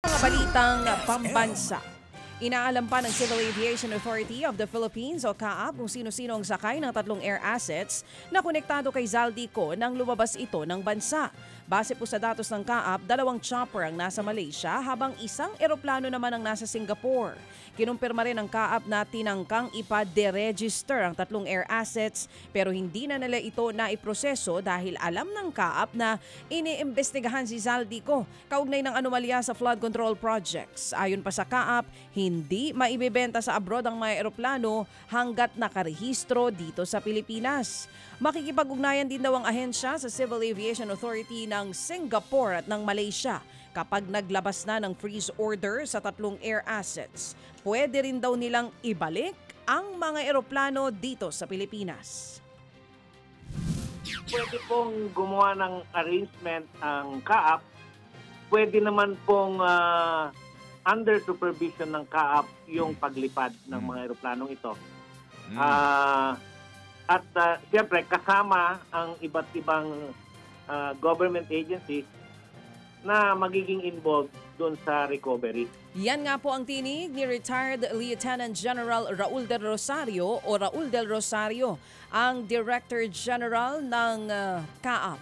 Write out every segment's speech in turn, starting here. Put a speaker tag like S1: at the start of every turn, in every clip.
S1: Mga balitang pambansa. Inaalam pa ng Civil Aviation Authority of the Philippines o CAAP kung sino-sino ang sakay ng tatlong air assets na konektado kay Zaldico nang lumabas ito ng bansa. Base po sa datos ng CAAP, 2 chopper ang nasa Malaysia habang isang eroplano naman ang nasa Singapore. Kinumpirma rin ng CAAP na tinangkang ipa-deregister ang tatlong air assets pero hindi na nila ito naiproseso dahil alam ng CAAP na iniimbestigahan si Zaldico kaugnay ng anomalya sa flood control projects. Ayon pa sa CAAP, hindi maibebenta sa abroad ang mga eroplano hanggat nakarehistro dito sa Pilipinas. Makikipag-ugnayan din daw ang ahensya sa Civil Aviation Authority ng Singapore at ng Malaysia kapag naglabas na ng freeze order sa tatlong air assets. Pwede rin daw nilang ibalik ang mga eroplano dito sa Pilipinas.
S2: Pwede pong gumawa ng arrangement ang CAAP. Pwede naman pong under supervision ng CAAP yung paglipad ng mga eroplanong ito. At siyempre kasama ang iba't ibang government agencies na magiging involved doon sa recovery.
S1: Yan nga po ang tinig ni retired Lieutenant General Raul Del Rosario, ang Director General ng CAAP.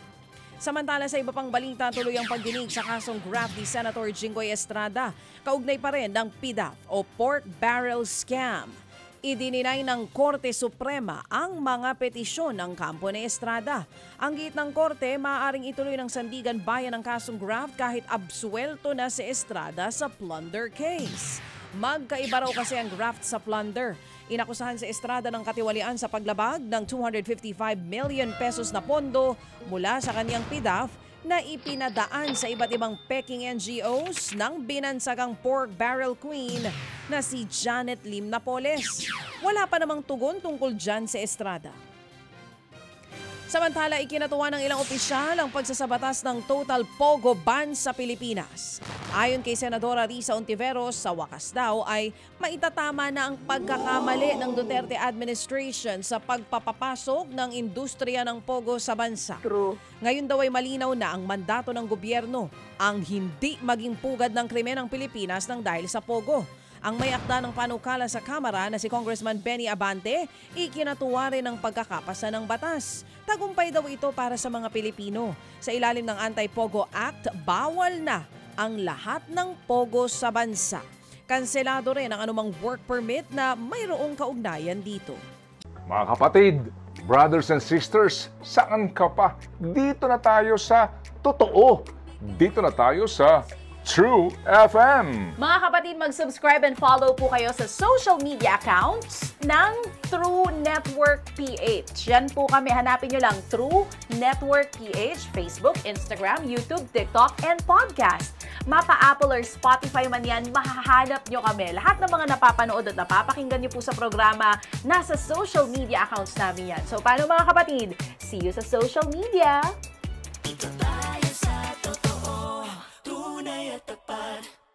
S1: Samantala sa iba pang balita, tuloy ang pagdinig sa kasong graft ni Senator Jinggoy Estrada. Kaugnay pa rin ng PDAF o Pork Barrel Scam. Idininay ng Korte Suprema ang mga petisyon ng kampo ni Estrada. Ang giit ng Korte, maaaring ituloy ng Sandigan Bayan ang kasong graft kahit absuelto na si Estrada sa plunder case. Magkaiba raw kasi ang graft sa plunder. Inakusahan si Estrada ng katiwalian sa paglabag ng 255 million pesos na pondo mula sa kanyang PDAF na ipinadaan sa iba't ibang peking NGOs ng binansagang pork barrel queen na si Janet Lim Napoles. Wala pa namang tugon tungkol dyan si Estrada. Samantala, ikinatuwa ng ilang opisyal ang pagsasabatas ng total pogo ban sa Pilipinas. Ayon kay Senadora Risa Ontiveros, sa wakas daw ay maitatama na ang pagkakamali ng Duterte administration sa pagpapapasok ng industriya ng pogo sa bansa.
S3: True.
S1: Ngayon daw ay malinaw na ang mandato ng gobyerno ang hindi maging pugad ng krimen ng Pilipinas ng dahil sa pogo. Ang may akda ng panukala sa Kamara na si Congressman Benny Abante, ikinatuwa rin ang pagkakapasa ng batas. Tagumpay daw ito para sa mga Pilipino. Sa ilalim ng Anti-Pogo Act, bawal na ang lahat ng pogo sa bansa. Kanselado rin ang anumang work permit na mayroong kaugnayan dito.
S4: Mga kapatid, brothers and sisters, saan ka pa? Dito na tayo sa totoo. Dito na tayo sa True FM.
S3: Mga kapatid, mag-subscribe and follow po kayo sa social media accounts ng True Network PH. Yan po kami, hanapin nyo lang True Network PH, Facebook, Instagram, YouTube, TikTok, and podcast. Mapa Apple or Spotify man yan, mahahanap nyo kami. Lahat ng mga napapanood at napapakinggan nyo po sa programa, nasa social media accounts namin yan. So paano mga kapatid? See you sa social media!
S5: Ito tayo sa totoo, tunay at tapat.